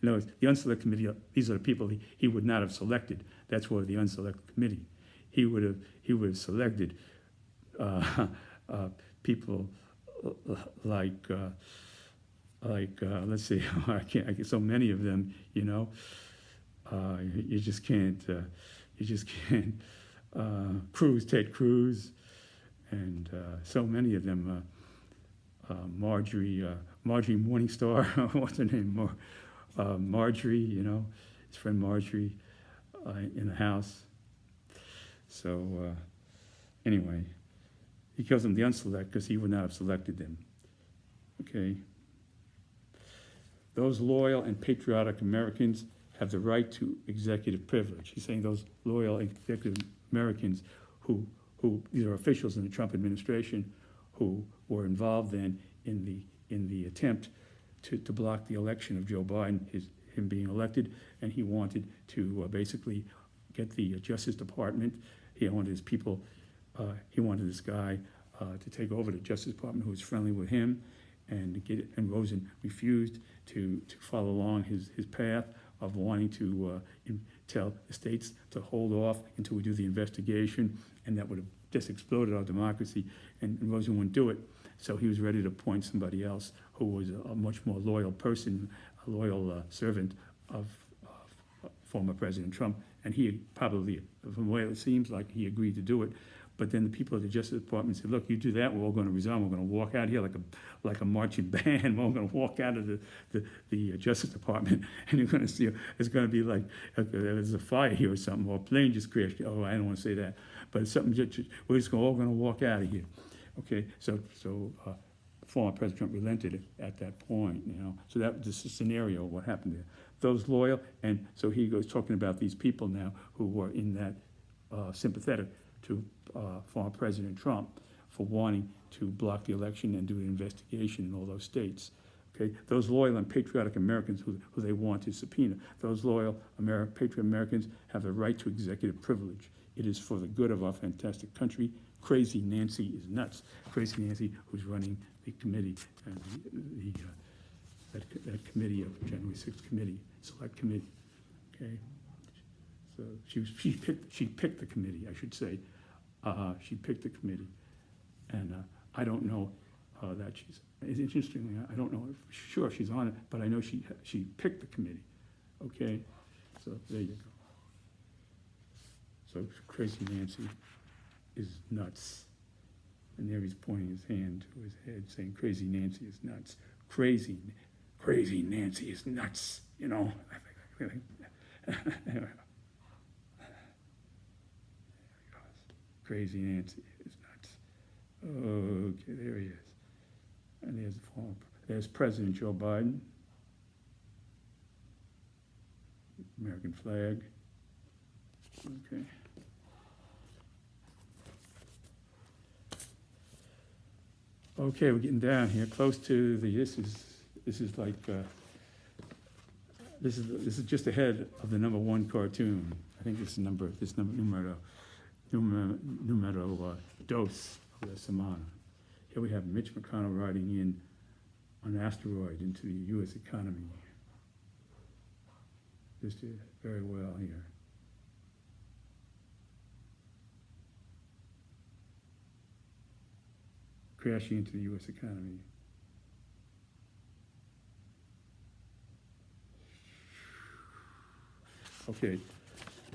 the unselect committee, these are the people he would not have selected. That's why the unselect committee. He would have selected people like let's see, I get so many of them, you know. You just can't Ted Cruz, and so many of them, Marjorie Morningstar, what's her name, Marjorie, you know, his friend Marjorie, in the House. So anyway, he calls them the unselect because he would not have selected them. Okay. Those loyal and patriotic Americans have the right to executive privilege. He's saying those loyal executive Americans who these are officials in the Trump administration who were involved then in the attempt to block the election of Joe Biden, him being elected, and he wanted to basically get the Justice Department. He wanted his people. He wanted this guy to take over the Justice Department, who was friendly with him, and Rosen refused to follow along his path of wanting to tell the states to hold off until we do the investigation, and that would have just exploded our democracy, and Rosen wouldn't do it. So he was ready to appoint somebody else who was a much more loyal person, a loyal servant of former President Trump, and he probably, from the way it seems like, he agreed to do it. But then the people at the Justice Department said, look, you do that, we're all going to resign. We're going to walk out here like a marching band. We're all going to walk out of the Justice Department, and you're going to see it's going to be like there's a fire here or something, or a plane just crashed. Oh, I don't want to say that. But it's something, we're just all going to walk out of here. Okay, so former President Trump relented at that point, you know. So that was the scenario of what happened there. Those loyal, and so he goes talking about these people now who were in that sympathetic to former President Trump for wanting to block the election and do an investigation in all those states. Okay, those loyal and patriotic Americans who they want to subpoena, those loyal patriotic Americans have the right to executive privilege. It is for the good of our fantastic country. Crazy Nancy is nuts. Crazy Nancy, who's running the committee, that committee of January 6th committee, select committee. Okay, so she picked the committee, I should say. She picked the committee, and I don't know that interestingly, I don't know if sure she's on it, but I know she picked the committee. Okay, so there you go. So Crazy Nancy is nuts, and there he's pointing his hand to his head, saying Crazy Nancy is nuts. Crazy Nancy is nuts. You know. Crazy Nancy is nuts. Okay, there he is. And there's President Joe Biden. American flag. Okay. Okay, we're getting down here, close to this is like this is just ahead of the #1 cartoon. I think this numero dos of la semana. Here we have Mitch McConnell riding in on an asteroid into the U.S. economy. This did very well here. Crashing into the U.S. economy. Okay,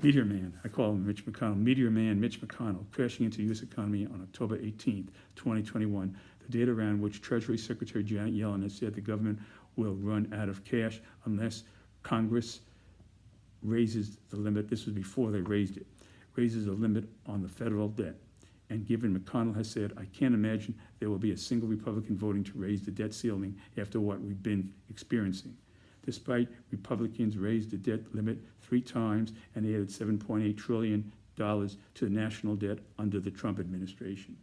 Meteor Man, I call him Mitch McConnell. Meteor Man, Mitch McConnell, crashing into the U.S. economy on October 18th, 2021, the date around which Treasury Secretary Janet Yellen has said the government will run out of cash unless Congress raises the limit. This was before they raised it. Raises the limit on the federal debt. And given McConnell has said, I can't imagine there will be a single Republican voting to raise the debt ceiling after what we've been experiencing. Despite Republicans raised the debt limit 3 times and they added $7.8 trillion to the national debt under the Trump administration.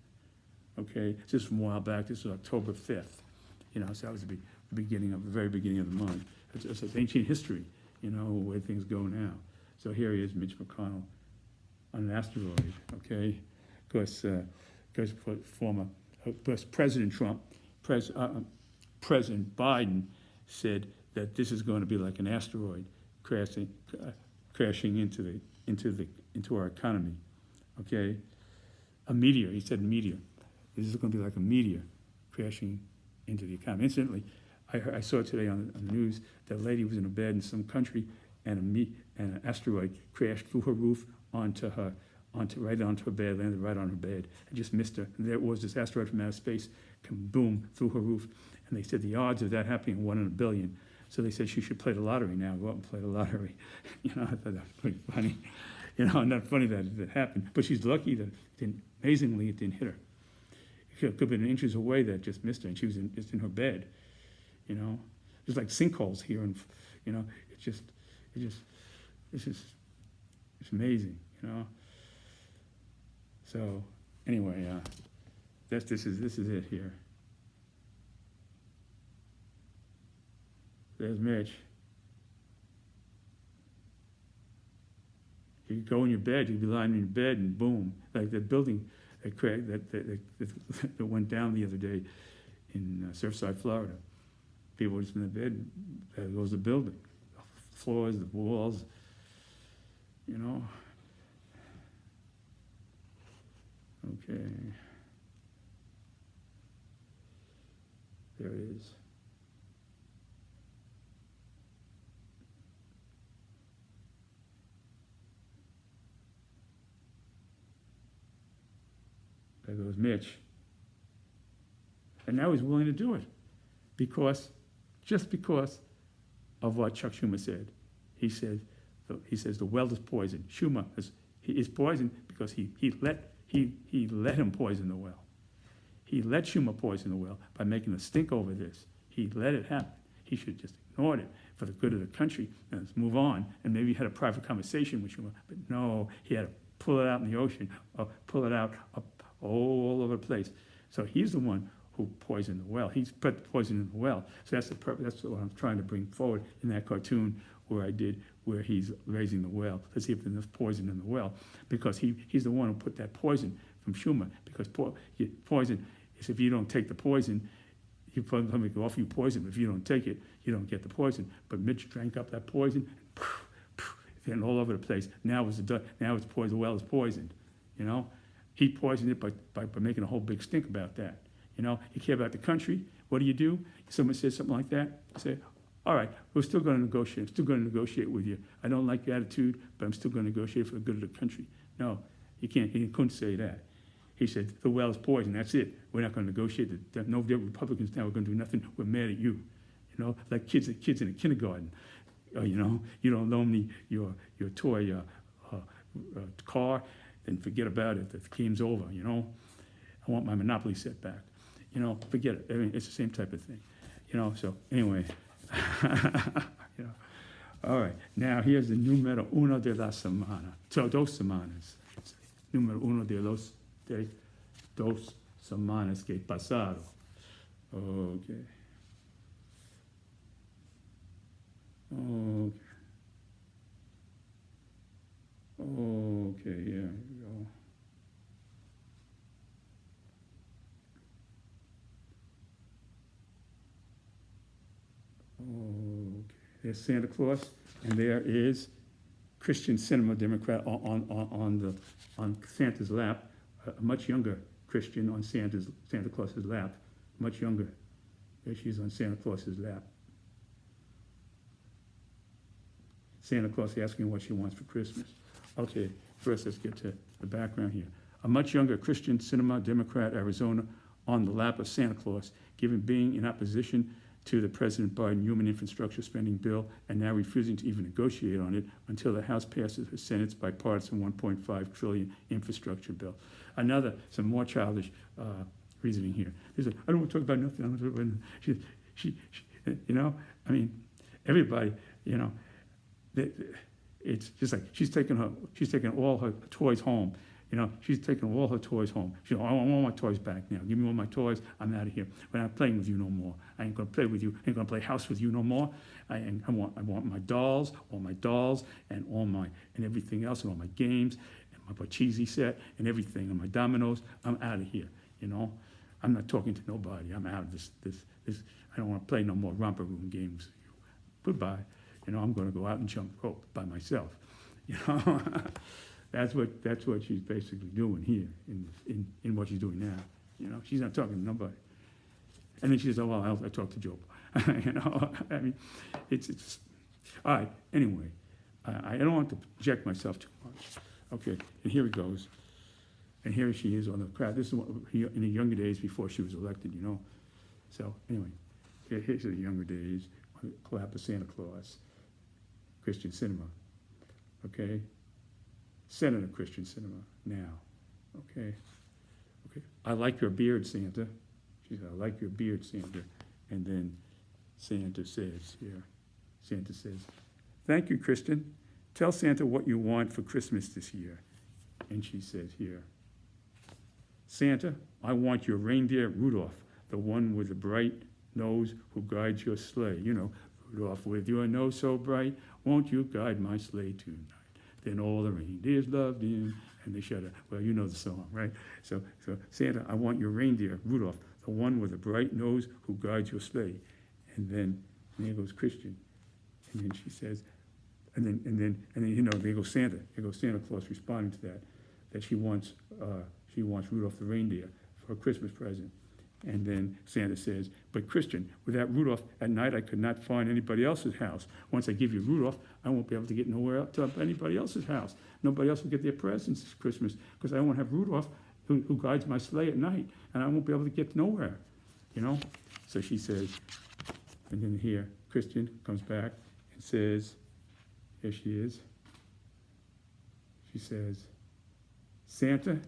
Okay, this is from a while back. This was October 5th. So that was the very beginning of the month. It's ancient history, where things go now. So here he is, Mitch McConnell, on an asteroid. Okay, because President Trump, President Biden said that this is going to be like an asteroid crashing into our economy. Okay, a meteor. He said meteor. This is going to be like a meteor crashing into the economy. Incidentally, I saw today on the news that a lady was in a bed in some country, and an asteroid crashed through her roof onto her bed, landed right on her bed. I just missed her. And there it was, this asteroid from outer space, come boom through her roof. And they said the odds of that happening are 1 in a billion. So they said she should play the lottery now. Go out and play the lottery. I thought that was pretty funny. Not funny that it happened, but she's lucky that amazingly it didn't hit her. It could have been inches away that just missed her, and she was just in her bed. There's like sinkholes here, and it's amazing. So anyway, this is it here. There's Mitch. You could go in your bed, you'd be lying in your bed, and boom, like that building that went down the other day in Surfside, Florida. People were just in the bed, and there goes the building. The floors, the walls, Okay. There it is. There goes Mitch. And now he's willing to do it just because of what Chuck Schumer said. He says the well is poisoned. Schumer is poisoned because he let him poison the well. He let Schumer poison the well by making a stink over this. He let it happen. He should have just ignored it for the good of the country and let's move on. And maybe he had a private conversation with Schumer, but no, he had to pull it out in the ocean, or pull it out up all over the place. So he's the one who poisoned the well. He's put the poison in the well. So that's the purpose. That's what I'm trying to bring forward in that cartoon where he's raising the well. Let's see if there's enough poison in the well, because he's the one who put that poison from Schumer. Because poison is, if you don't take the poison, somebody can offer you poison, but if you don't take it, you don't get the poison. But Mitch drank up that poison, and all over the place. Now it's poison. The well is poisoned. He poisoned it by making a whole big stink about that. You care about the country. What do? Someone says something like that, you say, all right, we're still going to negotiate. I'm still going to negotiate with you. I don't like your attitude, but I'm still going to negotiate for the good of the country. No, he can't. He couldn't say that. He said, the well is poisoned. That's it. We're not going to negotiate. No Republicans now. We're going to do nothing. We're mad at you. Like kids in a kindergarten. You don't loan me your toy car, then forget about it. The game's over. I want my Monopoly set back. Forget it. I mean, it's the same type of thing. So anyway. All right. Now here's the número uno de la semana. So, 2 semanas. Número uno de dos semanas que pasado. Okay. Okay, yeah, here we go. Okay, there's Santa Claus, and there is Christian Cinema Democrat on Santa's lap, a much younger Christian on Santa Claus's lap, much younger. There she is on Santa Claus's lap. Santa Claus asking what she wants for Christmas. Okay, first let's get to the background here. A much younger Christian Cinema Democrat, Arizona, on the lap of Santa Claus, given being in opposition to the President Biden human infrastructure spending bill and now refusing to even negotiate on it until the House passes the Senate's bipartisan $1.5 trillion infrastructure bill. Some more childish reasoning here. I don't want to talk about nothing. I don't want to talk about she I mean, everybody, it's just like she's taking all her toys home. She's taking all her toys home. She goes, I want all my toys back now. Give me all my toys. I'm out of here. We're not playing with you no more. I ain't gonna play with you. I ain't gonna play house with you no more. I want my dolls, and and everything else, and all my games, and my Pachisi set, and everything, and my dominoes. I'm out of here. I'm not talking to nobody. I'm out of this. I don't want to play no more romper room games. Goodbye. I'm going to go out and jump rope by myself. That's what she's basically doing here in what she's doing now. She's not talking to nobody. And then she says, "Oh well, I talked to Joe." I mean, it's all right. Anyway, I don't want to project myself too much. Okay, and here it goes. And here she is on the crowd. This is in the younger days before she was elected. So anyway, here's the younger days. Clap of Santa Claus. Christian cinema. Okay. Senator Christian cinema now. Okay. I like your beard, Santa. She said, I like your beard, Santa. And then Santa says, thank you, Christian. Tell Santa what you want for Christmas this year. And she says here, Santa, I want your reindeer Rudolph, the one with the bright nose who guides your sleigh. Rudolph, with your nose so bright, won't you guide my sleigh tonight? Then all the reindeers loved him, and they shut up. Well, you know the song, right? So Santa, I want your reindeer, Rudolph, the one with the bright nose who guides your sleigh. And then there goes Christian, and then she says, and then there goes Santa. There goes Santa Claus responding to that she wants Rudolph the reindeer for a Christmas present. And then Santa says, but Christian, without Rudolph, at night I could not find anybody else's house. Once I give you Rudolph, I won't be able to get nowhere else to anybody else's house. Nobody else will get their presents this Christmas because I won't have Rudolph who guides my sleigh at night, and I won't be able to get nowhere, So she says, and then here, Christian comes back and says, here she is. She says, Santa,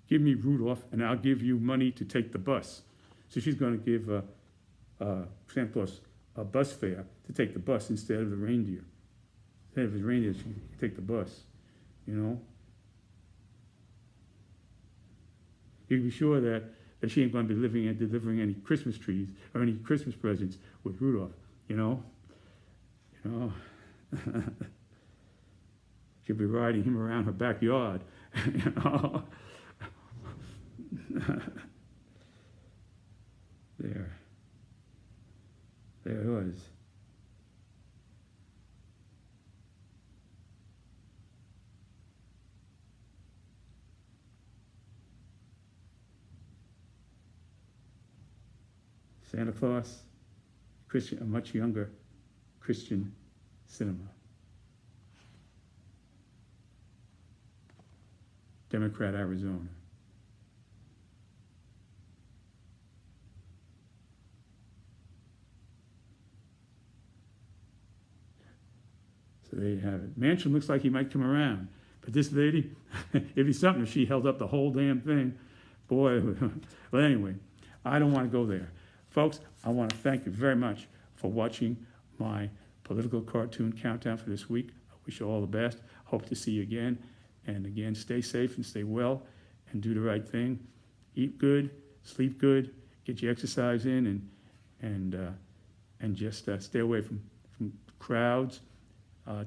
give me Rudolph, and I'll give you money to take the bus. So she's going to give Santa Claus a bus fare to take the bus instead of the reindeer. Instead of his reindeer, she can take the bus, You can be sure that she ain't going to be living and delivering any Christmas trees or any Christmas presents with Rudolph, She'll be riding him around her backyard, There it was. Santa Claus, Christian, a much younger Christian cinema. Democrat, Arizona. So there you have it. Manchin looks like he might come around. But this lady, it'd be something if she held up the whole damn thing. Boy, well, anyway, I don't want to go there. Folks, I want to thank you very much for watching my political cartoon countdown for this week. I wish you all the best. Hope to see you again. And again, stay safe and stay well and do the right thing. Eat good, sleep good, get your exercise in, and just stay away from crowds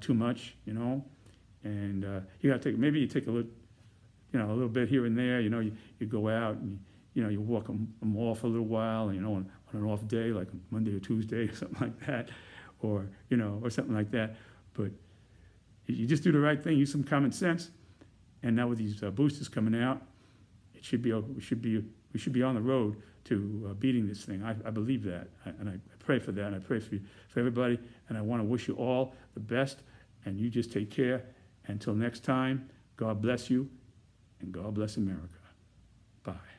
too much, And you got to take a little bit here and there. You go out and you walk a mall for a little while. On an off day like a Monday or Tuesday or something like that, or something like that. But you just do the right thing. Use some common sense. And now with these boosters coming out, we should be on the road to beating this thing. I believe that, and I pray for that, and I pray for everybody. And I want to wish you all the best. And you just take care. Until next time, God bless you, and God bless America. Bye.